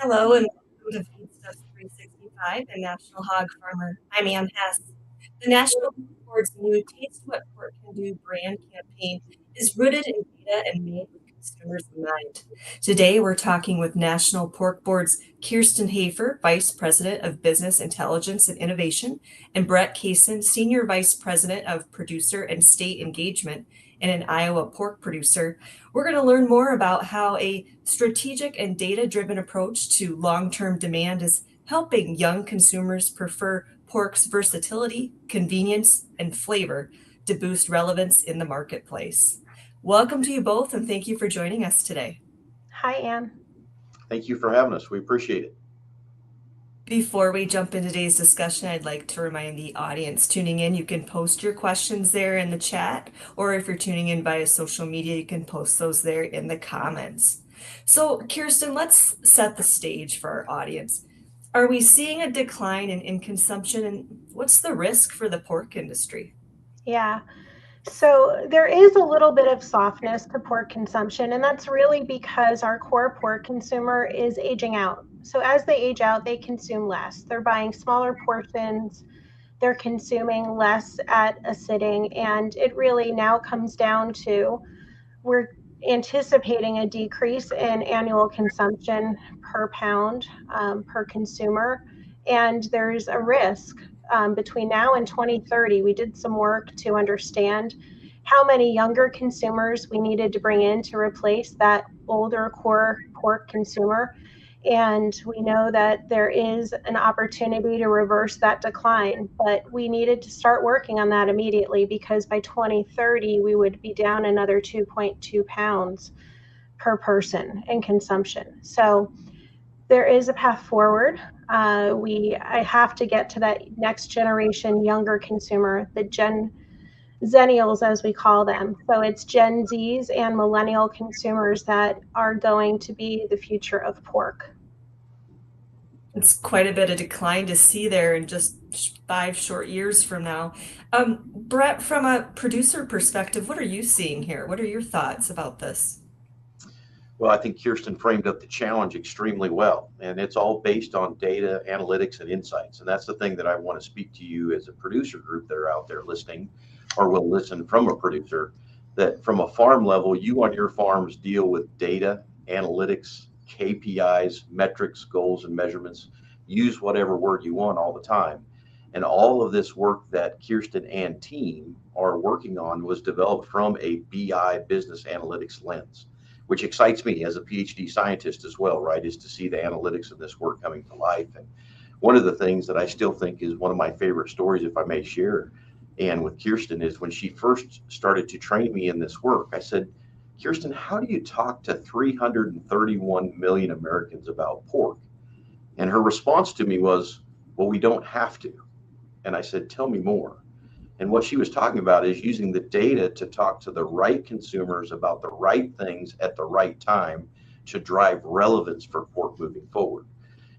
Hello and welcome to Feed Stuff 365, the National Hog Farmer. I'm Ann Hess. The National Pork Board's new Taste What Pork Can Do brand campaign is rooted in data and made with consumers in mind. Today, we're talking with National Pork Board's Kiersten Hafer, Vice President of Business Intelligence and Innovation, and Brett Kaysen, Senior Vice President of Producer and State Engagement and an Iowa pork producer. We're going to learn more about how a strategic and data-driven approach to long-term demand is helping young consumers prefer pork's versatility, convenience, and flavor to boost relevance in the marketplace. Welcome to you both, and thank you for joining us today. Hi, Ann. Thank you for having us. We appreciate it. Before we jump into today's discussion, I'd like to remind the audience tuning in, you can post your questions there in the chat, or if you're tuning in via social media, you can post those there in the comments. So, Kiersten, let's set the stage for our audience. Are we seeing a decline in consumption, and what's the risk for the pork industry? Yeah. So there is a little bit of softness to pork consumption, and that's really because our core pork consumer is aging out. So as they age out, they consume less. They're buying smaller portions, they're consuming less at a sitting, and it really now comes down to we're anticipating a decrease in annual consumption per pound per consumer, and there's a risk between now and 2030. We did some work to understand how many younger consumers we needed to bring in to replace that older core pork consumer. And we know that there is an opportunity to reverse that decline, but we needed to start working on that immediately because by 2030, we would be down another 2.2 pounds per person in consumption. So there is a path forward. I have to get to that next generation younger consumer, the Zennials, as we call them. So it's Gen Zs and millennial consumers that are going to be the future of pork. It's quite a bit of decline to see there in just 5 short years from now. Brett, from a producer perspective, what are you seeing here? What are your thoughts about this? Well, I think Kiersten framed up the challenge extremely well, and it's all based on data, analytics, and insights. And that's the thing that I want to speak to you as a producer group that are out there listening, or will listen from a producer, that from a farm level, you on your farms deal with data, analytics, KPIs, metrics, goals, and measurements. Use whatever word you want all the time. And all of this work that Kiersten and team are working on was developed from a BI, business analytics lens, which excites me as a PhD scientist as well, right, is to see the analytics of this work coming to life. And one of the things that I still think is one of my favorite stories, if I may share, and with Kiersten, is when she first started to train me in this work, I said, Kiersten, how do you talk to 331 million Americans about pork? And her response to me was, well, we don't have to. And I said, tell me more. And what she was talking about is using the data to talk to the right consumers about the right things at the right time to drive relevance for pork moving forward.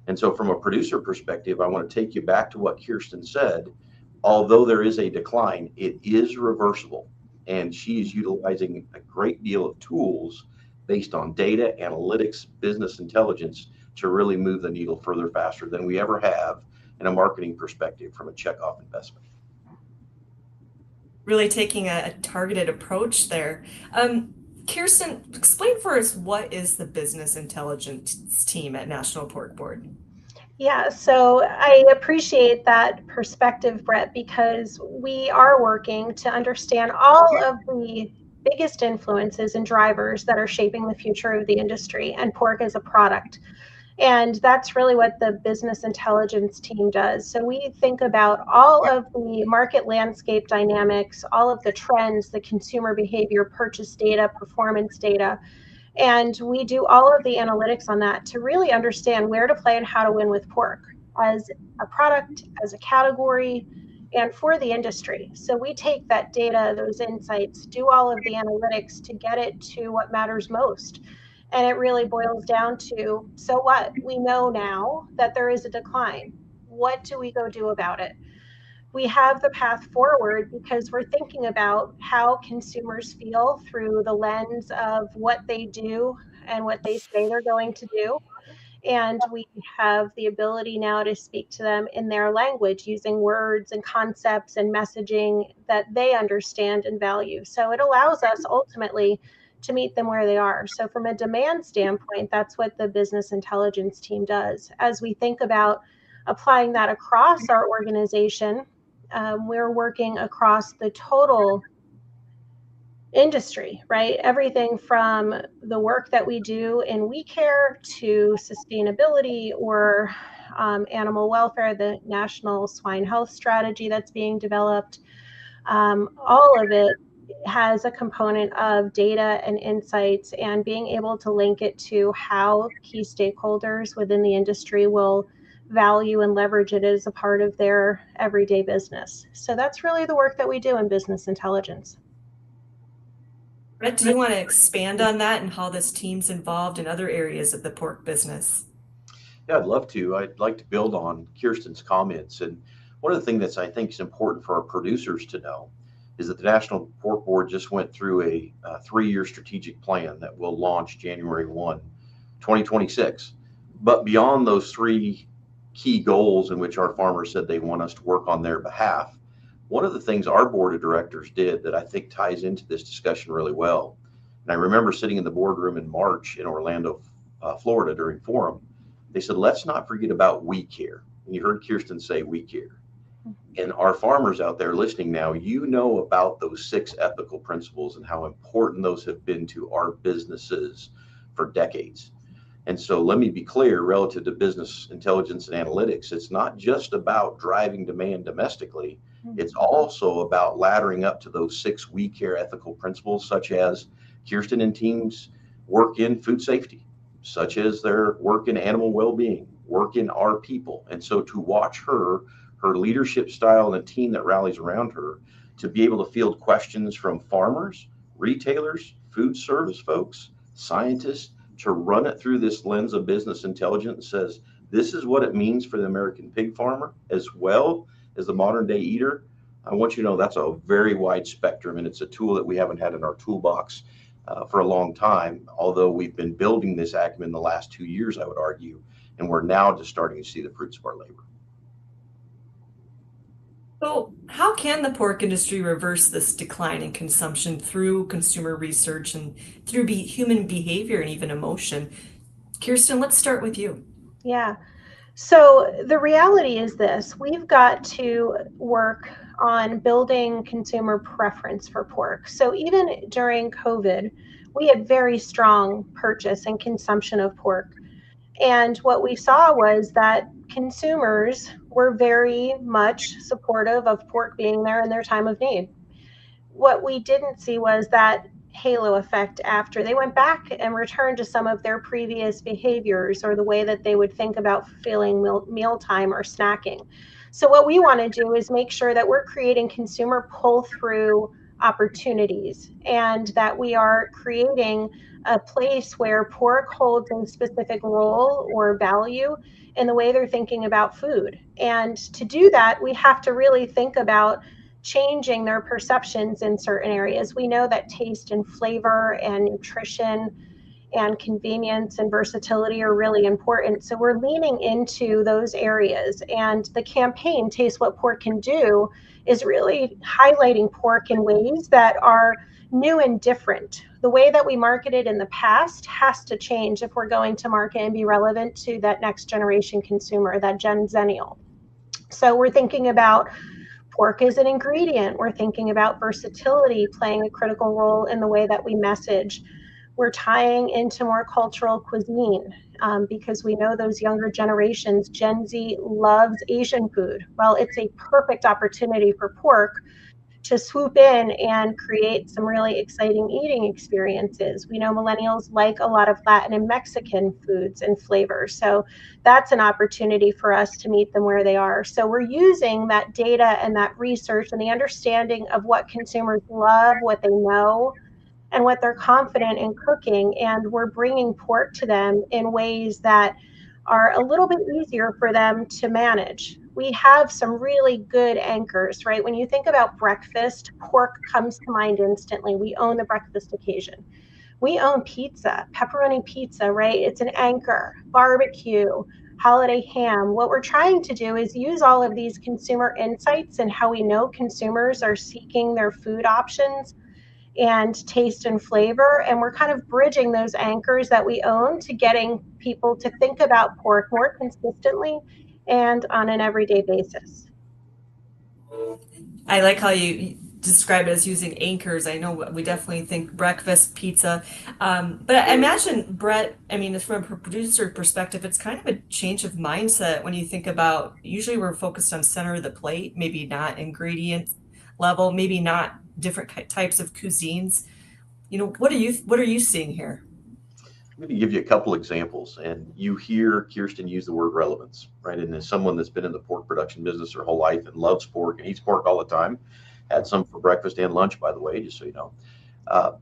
And so from a producer perspective, I want to take you back to what Kiersten said. Although there is a decline, it is reversible. And she is utilizing a great deal of tools based on data, analytics, business intelligence to really move the needle further faster than we ever have in a marketing perspective from a checkoff investment. Really taking a targeted approach there. Kiersten, explain for us, what is the business intelligence team at National Pork Board? Yeah, so I appreciate that perspective, Brett, because we are working to understand all of the biggest influences and drivers that are shaping the future of the industry and pork as a product. And that's really what the business intelligence team does. So we think about all of the market landscape dynamics, all of the trends, the consumer behavior, purchase data, performance data. And we do all of the analytics on that to really understand where to play and how to win with pork as a product, as a category, and for the industry. So we take that data, those insights, do all of the analytics to get it to what matters most. And it really boils down to, so what? We know now that there is a decline. What do we go do about it? We have the path forward because we're thinking about how consumers feel through the lens of what they do and what they say they're going to do. and we have the ability now to speak to them in their language using words and concepts and messaging that they understand and value. So it allows us ultimately to meet them where they are. So from a demand standpoint, that's what the business intelligence team does. As we think about applying that across our organization, we're working across the total industry, right? Everything from the work that we do in we care to sustainability or animal welfare, the national swine health strategy that's being developed. All of it has a component of data and insights and being able to link it to how key stakeholders within the industry will value and leverage it as a part of their everyday business. So that's really the work that we do in business intelligence. Brett, do you want to expand on that and how this team's involved in other areas of the pork business? Yeah, I'd love to. I'd like to build on Kiersten's comments. And one of the things that I think is important for our producers to know is that the National Pork Board just went through a 3-year strategic plan that will launch January 1, 2026. But beyond those 3 key goals in which our farmers said they want us to work on their behalf, one of the things our board of directors did that I think ties into this discussion really well, and I remember sitting in the boardroom in March in Orlando, Florida during Forum, they said, let's not forget about we care. And you heard Kiersten say we care. And our farmers out there listening now, you know about those 6 ethical principles and how important those have been to our businesses for decades. And so let me be clear, relative to business intelligence and analytics, it's not just about driving demand domestically. It's also about laddering up to those 6 we care ethical principles, such as Kiersten and team's work in food safety, such as their work in animal well-being, work in our people. And so to watch her leadership style and a team that rallies around her to be able to field questions from farmers, retailers, food service folks, scientists, to run it through this lens of business intelligence says, this is what it means for the American pig farmer as well as the modern day eater. I want you to know that's a very wide spectrum, and it's a tool that we haven't had in our toolbox for a long time, although we've been building this acumen the last 2 years, I would argue, and we're now just starting to see the fruits of our labor. So, how can the pork industry reverse this decline in consumption through consumer research and through human behavior and even emotion? Kiersten, let's start with you. Yeah. So the reality is this: we've got to work on building consumer preference for pork. So even during COVID, we had very strong purchase and consumption of pork. And what we saw was that consumers were very much supportive of pork being there in their time of need. What we didn't see was that halo effect after they went back and returned to some of their previous behaviors or the way that they would think about fulfilling mealtime or snacking. So what we want to do is make sure that we're creating consumer pull-through opportunities and that we are creating a place where pork holds a specific role or value in the way they're thinking about food. And to do that, we have to really think about changing their perceptions in certain areas. We know that taste and flavor and nutrition and convenience and versatility are really important. So we're leaning into those areas. And the campaign, Taste What Pork Can Do, is really highlighting pork in ways that are new and different. The way that we marketed in the past has to change if we're going to market and be relevant to that next generation consumer, that Gen Zennial. So we're thinking about pork as an ingredient. We're thinking about versatility playing a critical role in the way that we message. We're tying into more cultural cuisine because we know those younger generations, Gen Z loves Asian food. Well, it's a perfect opportunity for pork to swoop in and create some really exciting eating experiences. We know millennials like a lot of Latin and Mexican foods and flavors. So that's an opportunity for us to meet them where they are. So we're using that data and that research and the understanding of what consumers love, what they know, and what they're confident in cooking. And we're bringing pork to them in ways that are a little bit easier for them to manage. We have some really good anchors, right? When you think about breakfast, pork comes to mind instantly. We own the breakfast occasion. We own pizza, pepperoni pizza, right? It's an anchor, barbecue, holiday ham. What we're trying to do is use all of these consumer insights and how we know consumers are seeking their food options and taste and flavor. And we're kind of bridging those anchors that we own to getting people to think about pork more consistently and on an everyday basis. I like how you describe it as using anchors. I know we definitely think breakfast, pizza. But I imagine, Brett, I mean, from a producer perspective, it's kind of a change of mindset when you think about, usually we're focused on center of the plate, maybe not ingredients level, maybe not different types of cuisines. What are you seeing here? I'm going to give you a couple examples, and you hear Kiersten use the word relevance, right? And as someone that's been in the pork production business their whole life and loves pork and eats pork all the time, had some for breakfast and lunch, by the way, just so you know. Uh,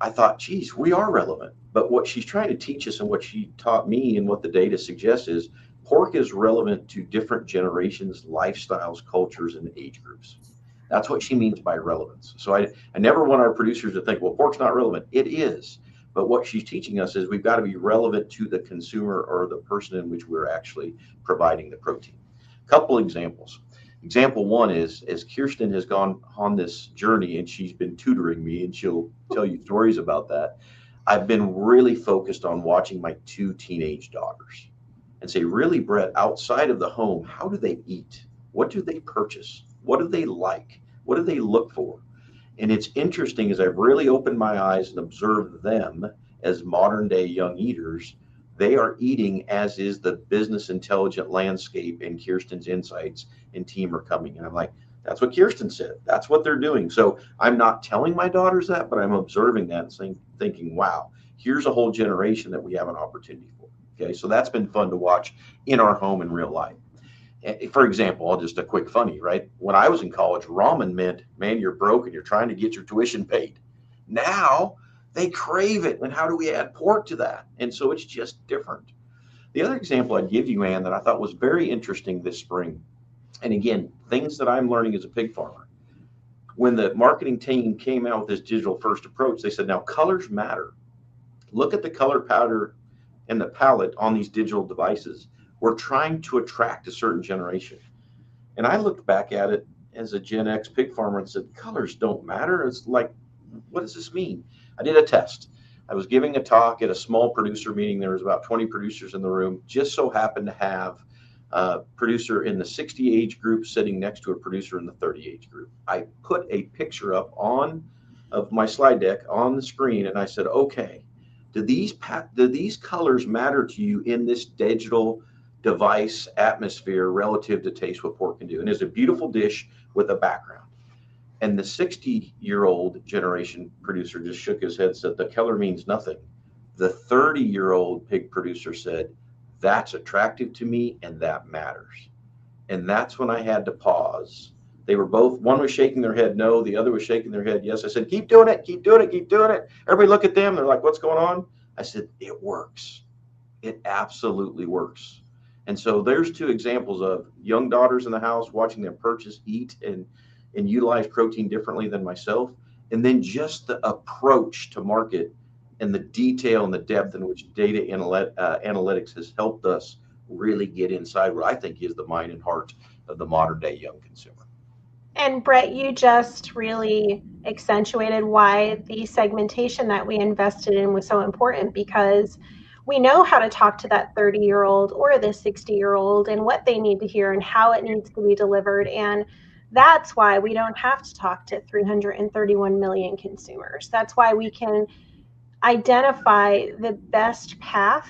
I thought, geez, we are relevant. But what she's trying to teach us and what she taught me and what the data suggests is pork is relevant to different generations, lifestyles, cultures, and age groups. That's what she means by relevance. So I never want our producers to think, well, pork's not relevant. It is. But what she's teaching us is we've got to be relevant to the consumer or the person in which we're actually providing the protein. Couple examples. Example one is as Kiersten has gone on this journey and she's been tutoring me and she'll tell you stories about that. I've been really focused on watching my two teenage daughters and say, really, Brett, outside of the home, how do they eat? What do they purchase? What do they like? What do they look for? And it's interesting as I've really opened my eyes and observed them as modern day young eaters, they are eating as is the business intelligent landscape and Kiersten's insights and team are coming. And I'm like, that's what Kiersten said. That's what they're doing. So I'm not telling my daughters that, but I'm observing that and thinking, wow, here's a whole generation that we have an opportunity for. Okay. So that's been fun to watch in our home in real life. For example, just a quick funny, right? When I was in college, ramen meant, man, you're broke and you're trying to get your tuition paid. Now they crave it. And how do we add pork to that? And so it's just different. The other example I'd give you, Ann, that I thought was very interesting this spring, and again, things that I'm learning as a pig farmer. When the marketing team came out with this digital first approach, they said, now colors matter. Look at the color powder and the palette on these digital devices. We're trying to attract a certain generation. And I looked back at it as a Gen X pig farmer and said, colors don't matter. It's like, what does this mean? I did a test. I was giving a talk at a small producer meeting. There was about 20 producers in the room. Just so happened to have a producer in the 60 age group sitting next to a producer in the 30 age group. I put a picture up on of my slide deck on the screen, and I said, okay, do these colors matter to you in this digital device atmosphere relative to taste what pork can do? And it's a beautiful dish with a background. And the 60-year-old generation producer just shook his head, said, the color means nothing. The 30-year-old pig producer said, that's attractive to me and that matters. And that's when I had to pause. They were both, one was shaking their head no, the other was shaking their head yes. I said, keep doing it, keep doing it, keep doing it. Everybody look at them. They're like, what's going on? I said, it works. It absolutely works. And so there's two examples of young daughters in the house watching them purchase, eat, and utilize protein differently than myself. And then just the approach to market and the detail and the depth in which data analytics has helped us really get inside what I think is the mind and heart of the modern day young consumer. And Brett, you just really accentuated why the segmentation that we invested in was so important, because we know how to talk to that 30-year-old or the 60-year-old and what they need to hear and how it needs to be delivered. And that's why we don't have to talk to 331 million consumers. That's why we can identify the best path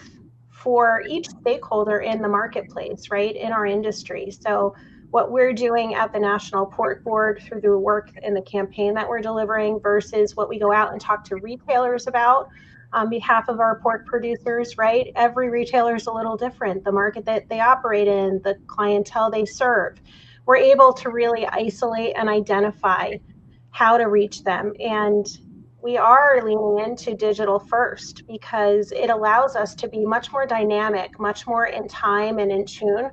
for each stakeholder in the marketplace, right, in our industry. So what we're doing at the National Pork Board through the work in the campaign that we're delivering versus what we go out and talk to retailers about on behalf of our pork producers, right? Every retailer is a little different. The market that they operate in, the clientele they serve. We're able to really isolate and identify how to reach them. And we are leaning into digital first because it allows us to be much more dynamic, much more in time and in tune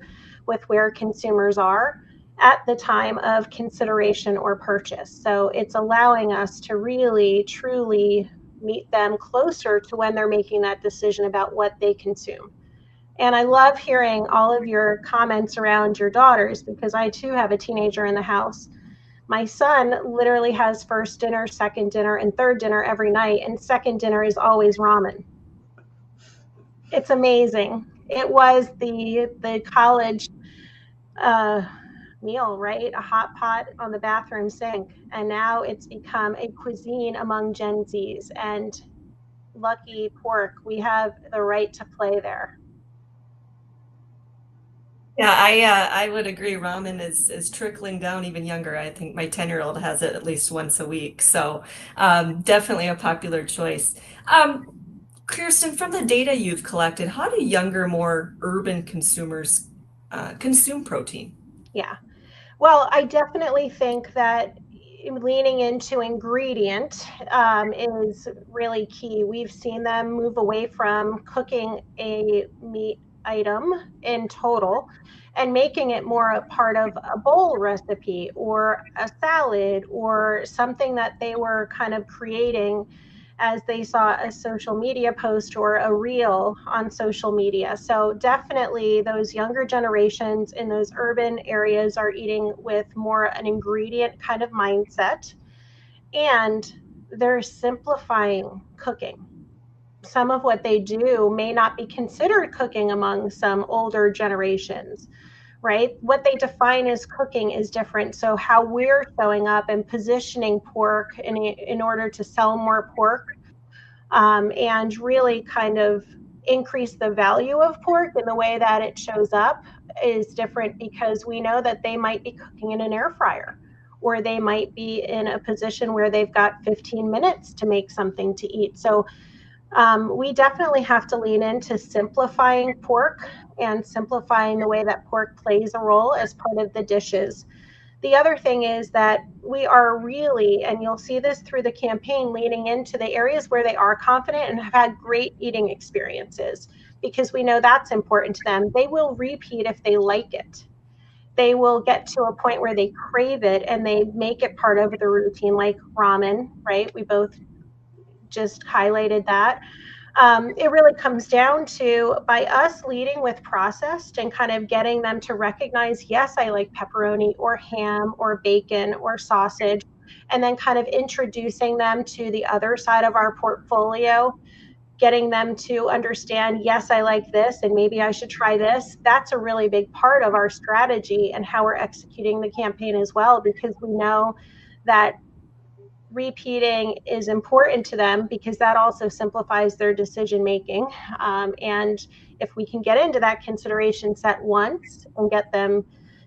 with where consumers are at the time of consideration or purchase. So it's allowing us to really, truly meet them closer to when they're making that decision about what they consume. And I love hearing all of your comments around your daughters, because I too have a teenager in the house. My son literally has first dinner, second dinner, and third dinner every night, and second dinner is always ramen. It's amazing. It was the college meal, right? A hot pot on the bathroom sink, and now it's become a cuisine among Gen Zs. And lucky pork, we have the right to play there. Yeah, I would agree. Ramen is trickling down even younger. I think my 10-year-old has it at least once a week. So definitely a popular choice. Kiersten, from the data you've collected, how do younger, more urban consumers consume protein? Yeah. Well, I definitely think that leaning into ingredient is really key. We've seen them move away from cooking a meat item in total and making it more a part of a bowl recipe or a salad or something that they were kind of creating as they saw a social media post or a reel on social media. So definitely those younger generations in those urban areas are eating with more an ingredient kind of mindset, and they're simplifying cooking. Some of what they do may not be considered cooking among some older generations, right? What they define as cooking is different. So how we're showing up and positioning pork in order to sell more pork, and really kind of increase the value of pork in the way that it shows up is different, because we know that they might be cooking in an air fryer, or they might be in a position where they've got 15 minutes to make something to eat. So we definitely have to lean into simplifying pork and simplifying the way that pork plays a role as part of the dishes. The other thing is that we are really, and you'll see this through the campaign, leaning into the areas where they are confident and have had great eating experiences, because we know that's important to them. They will repeat if they like it. They will get to a point where they crave it and they make it part of the routine, like ramen, right? We both just highlighted that. It really comes down to, by us leading with processed and kind of getting them to recognize, yes, I like pepperoni or ham or bacon or sausage, and then kind of introducing them to the other side of our portfolio, getting them to understand, yes, I like this, and maybe I should try this. That's a really big part of our strategy and how we're executing the campaign as well, because we know that repeating is important to them, because that also simplifies their decision making. And if we can get into that consideration set once and get them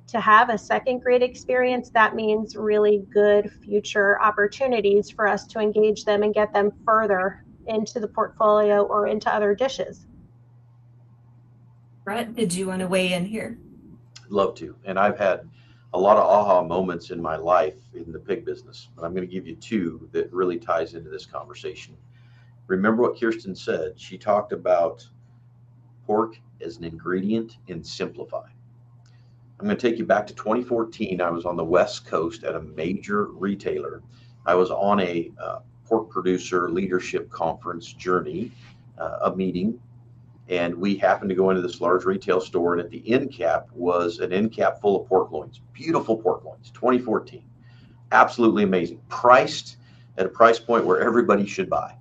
to have a second great experience, that means really good future opportunities for us to engage them and get them further into the portfolio or into other dishes. Brett, did you want to weigh in here? Love to. And I've had a lot of aha moments in my life in the pig business, but I'm going to give you two that really ties into this conversation. Remember what Kiersten said. She talked about pork as an ingredient in Simplify. I'm going to take you back to 2014. I was on the West Coast at a major retailer. I was on a pork producer leadership conference journey, a meeting, and we happened to go into this large retail store, and at the end cap was an end cap full of pork loins, beautiful pork loins, 2014, absolutely amazing, priced at a price point where everybody should buy.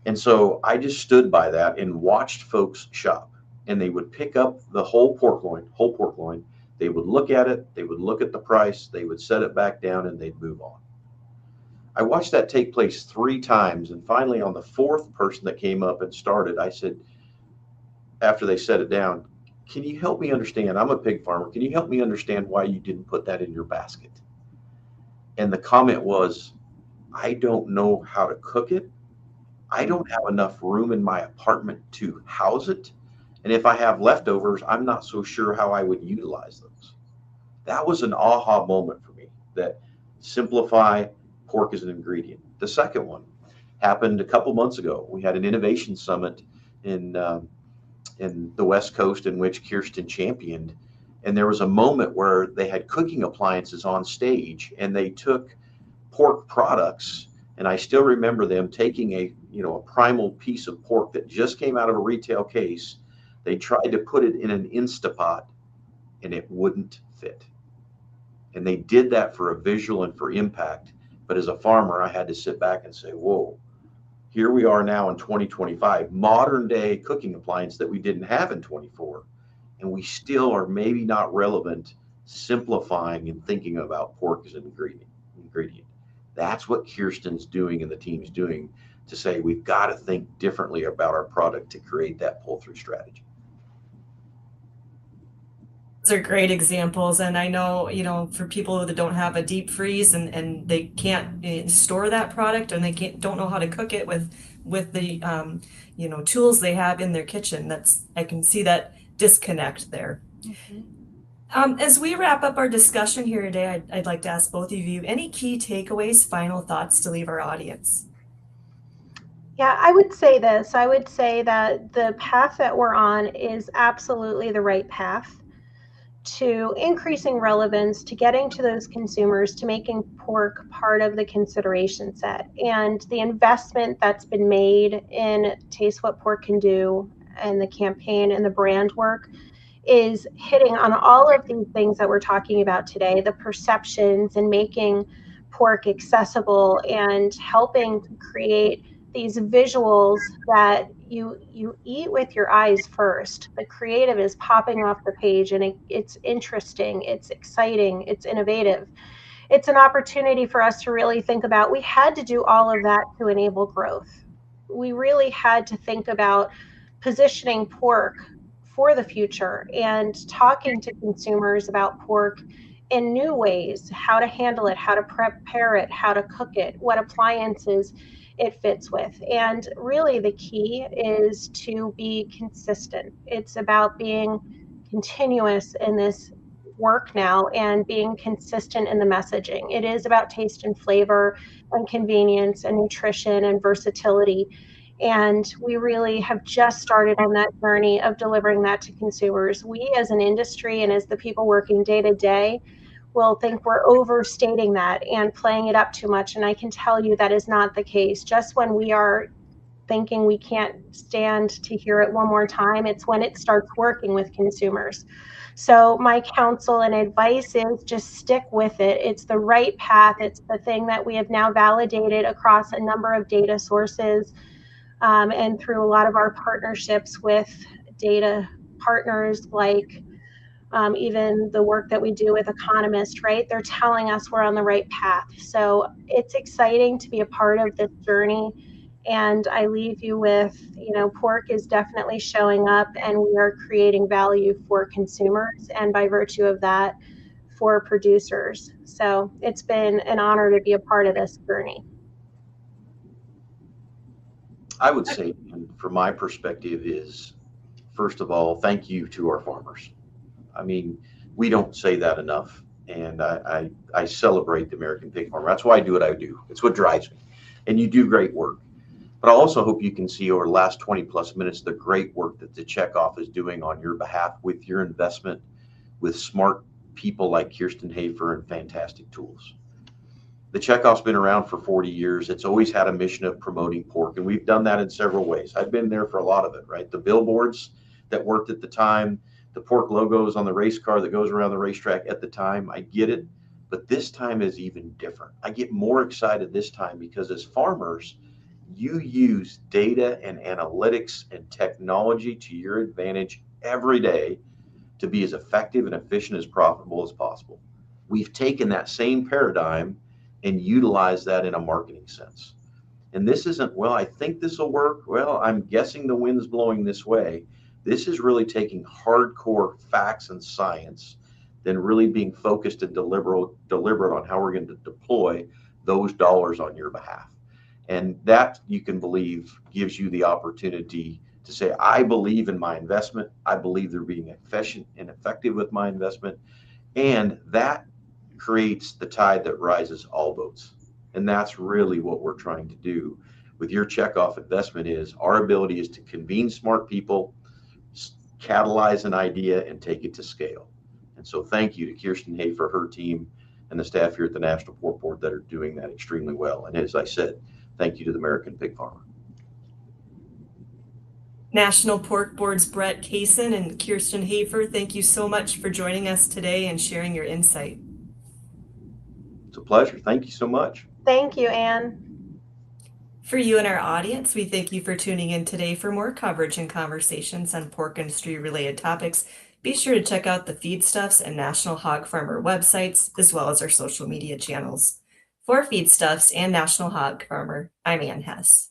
And so I just stood by that and watched folks shop, and they would pick up the whole pork loin. They would look at it, they would look at the price, they would set it back down, and they'd move on. I watched that take place 3 times, and finally on the fourth person that came up and started, I said, after they set it down, can you help me understand? I'm a pig farmer. Can you help me understand why you didn't put that in your basket? And the comment was, I don't know how to cook it. I don't have enough room in my apartment to house it. And if I have leftovers, I'm not so sure how I would utilize those. That was an aha moment for me, that Simplify pork as an ingredient. The second one happened a couple months ago. We had an innovation summit in the West Coast in which Kiersten championed. And there was a moment where they had cooking appliances on stage, and they took pork products And I still remember them taking a primal piece of pork that just came out of a retail case. They tried to put it in an Instapot and it wouldn't fit. And they did that for a visual and for impact. But as a farmer, I had to sit back and say, whoa, here we are now in 2025, modern day cooking appliance that we didn't have in 24. And we still are maybe not relevant, simplifying and thinking about pork as an ingredient. That's what Kiersten's doing and the team's doing to say we've got to think differently about our product to create that pull-through strategy. Those are great examples. And I know, for people that don't have a deep freeze and they can't store that product and they don't know how to cook it with the, tools they have in their kitchen, I can see that disconnect there. Mm-hmm. As we wrap up our discussion here today, I'd like to ask both of you, any key takeaways, final thoughts to leave our audience? Yeah, I would say this. I would say that the path that we're on is absolutely the right path to increasing relevance, to getting to those consumers, to making pork part of the consideration set. And the investment that's been made in Taste What Pork Can Do and the campaign and the brand work is hitting on all of these things that we're talking about today, the perceptions and making pork accessible and helping to create these visuals that you eat with your eyes first. The creative is popping off the page and it's interesting, it's exciting, it's innovative. It's an opportunity for us to really think about, we had to do all of that to enable growth. We really had to think about positioning pork for the future and talking to consumers about pork in new ways, how to handle it, how to prepare it, how to cook it, what appliances it fits with. And really the key is to be consistent. It's about being continuous in this work now and being consistent in the messaging. It is about taste and flavor and convenience and nutrition and versatility. And we really have just started on that journey of delivering that to consumers. We as an industry and as the people working day to day will think we're overstating that and playing it up too much. And I can tell you that is not the case. Just when we are thinking we can't stand to hear it one more time, it's when it starts working with consumers. So my counsel and advice is just stick with it. It's the right path. It's the thing that we have now validated across a number of data sources and through a lot of our partnerships with data partners like even the work that we do with economists, right? They're telling us we're on the right path. So it's exciting to be a part of this journey. And I leave you with, pork is definitely showing up and we are creating value for consumers and by virtue of that, for producers. So it's been an honor to be a part of this journey. I would say, from my perspective, is first of all, thank you to our farmers. I mean, we don't say that enough. And I celebrate the American pig farmer. That's why I do what I do. It's what drives me. And you do great work. But I also hope you can see over the last 20 plus minutes the great work that the checkoff is doing on your behalf with your investment, with smart people like Kiersten Hafer and fantastic tools. The checkoff's been around for 40 years. It's always had a mission of promoting pork, and we've done that in several ways. I've been there for a lot of it, right? The billboards that worked at the time, the pork logos on the race car that goes around the racetrack at the time, I get it. But this time is even different. I get more excited this time because as farmers, you use data and analytics and technology to your advantage every day to be as effective and efficient as profitable as possible. We've taken that same paradigm and utilized that in a marketing sense. And this isn't, well, I think this will work. Well, I'm guessing the wind's blowing this way. This is really taking hardcore facts and science, then really being focused and deliberate on how we're going to deploy those dollars on your behalf. And that, you can believe, gives you the opportunity to say, I believe in my investment. I believe they're being efficient and effective with my investment. And that creates the tide that rises all boats. And that's really what we're trying to do with your checkoff investment. Is our ability is to convene smart people, catalyze an idea, and take it to scale. And so thank you to Kiersten Hafer, her team, and the staff here at the National Pork Board that are doing that extremely well. And as I said, thank you to the American Pig Farmer. National Pork Board's Brett Kaysen and Kiersten Hafer, thank you so much for joining us today and sharing your insight. It's a pleasure. Thank you so much. Thank you, Anne. For you and our audience, we thank you for tuning in today. For more coverage and conversations on pork industry related topics, be sure to check out the Feedstuffs and National Hog Farmer websites, as well as our social media channels. For Feedstuffs and National Hog Farmer, I'm Ann Hess.